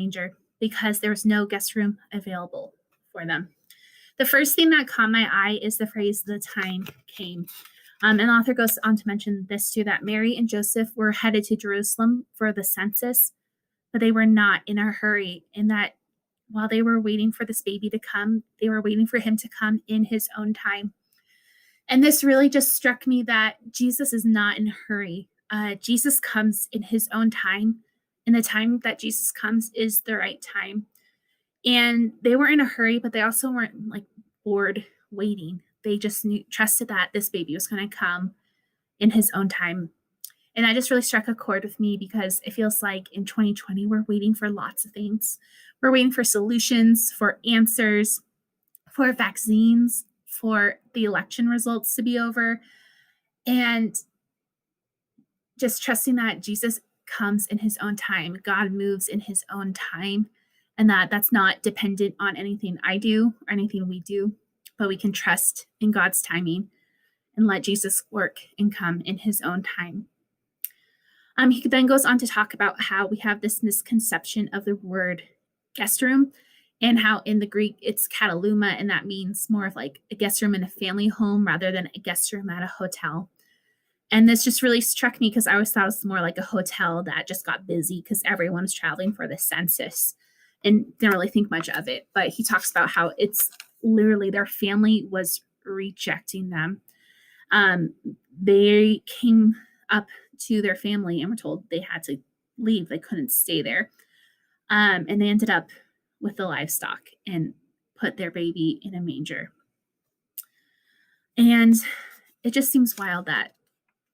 manger because there was no guest room available for them. The first thing that caught my eye is the phrase, "the time came." And the author goes on to mention this too, that Mary and Joseph were headed to Jerusalem for the census, but they were not in a hurry, and that while they were waiting for this baby to come, they were waiting for him to come in his own time. And this really just struck me that Jesus is not in a hurry. Jesus comes in his own time, and the time that Jesus comes is the right time. And they weren't in a hurry, but they also weren't like bored waiting. They just trusted that this baby was going to come in his own time. And that just really struck a chord with me because it feels like in 2020, we're waiting for lots of things. We're waiting for solutions, for answers, for vaccines, for the election results to be over. And just trusting that Jesus comes in his own time. God moves in his own time. And that's not dependent on anything I do or anything we do, but we can trust in God's timing and let Jesus work and come in his own time. He then goes on to talk about how we have this misconception of the word guest room, and how in the Greek it's kataluma, and that means more of like a guest room in a family home rather than a guest room at a hotel. And this just really struck me because I always thought it was more like a hotel that just got busy because everyone was traveling for the census and didn't really think much of it. But he talks about how it's literally their family was rejecting them. They came up to their family and were told they had to leave. They couldn't stay there. And they ended up with the livestock and put their baby in a manger. And it just seems wild that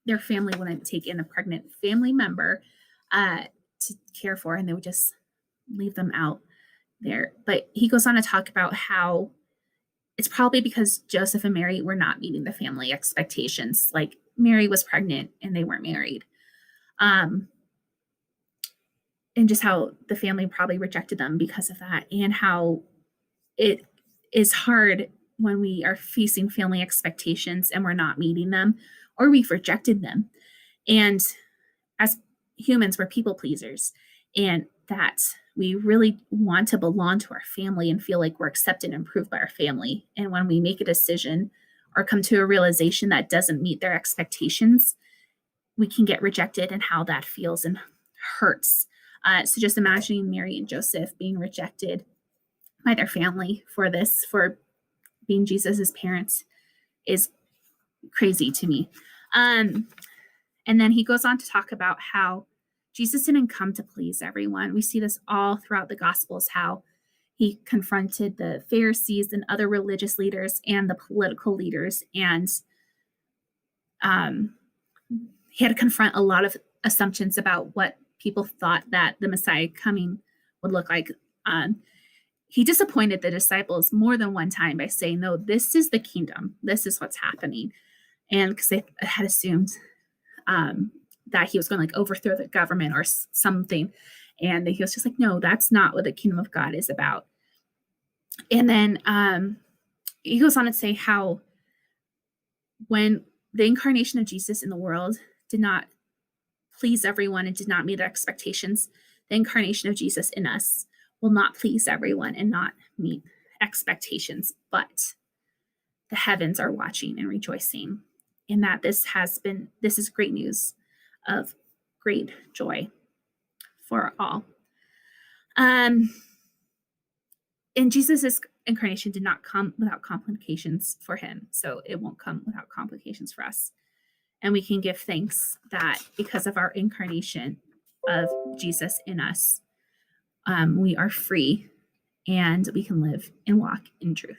their family wouldn't take in a pregnant family member to care for, and they would just leave them out there. But he goes on to talk about how it's probably because Joseph and Mary were not meeting the family expectations. Like Mary was pregnant and they weren't married. And just how the family probably rejected them because of that, and how it is hard when we are facing family expectations and we're not meeting them, or we've rejected them. And as humans, we're people pleasers, and that we really want to belong to our family and feel like we're accepted and approved by our family. And when we make a decision or come to a realization that doesn't meet their expectations, we can get rejected, and how that feels and hurts. So just imagining Mary and Joseph being rejected by their family for being Jesus's parents is crazy to me. And then he goes on to talk about how Jesus didn't come to please everyone. We see this all throughout the Gospels, how he confronted the Pharisees and other religious leaders and the political leaders. And he had to confront a lot of assumptions about what people thought that the Messiah coming would look like. He disappointed the disciples more than one time by saying, no, this is the kingdom. This is what's happening. And because they had assumed that he was going to like overthrow the government or something. And he was just like, no, that's not what the kingdom of God is about. And then he goes on to say how when the incarnation of Jesus in the world did not please everyone and did not meet their expectations, the incarnation of Jesus in us will not please everyone and not meet expectations. But the heavens are watching and rejoicing in that this is great news of great joy for all. And Jesus's incarnation did not come without complications for him, so it won't come without complications for us. And we can give thanks that because of our incarnation of Jesus in us, we are free and we can live and walk in truth.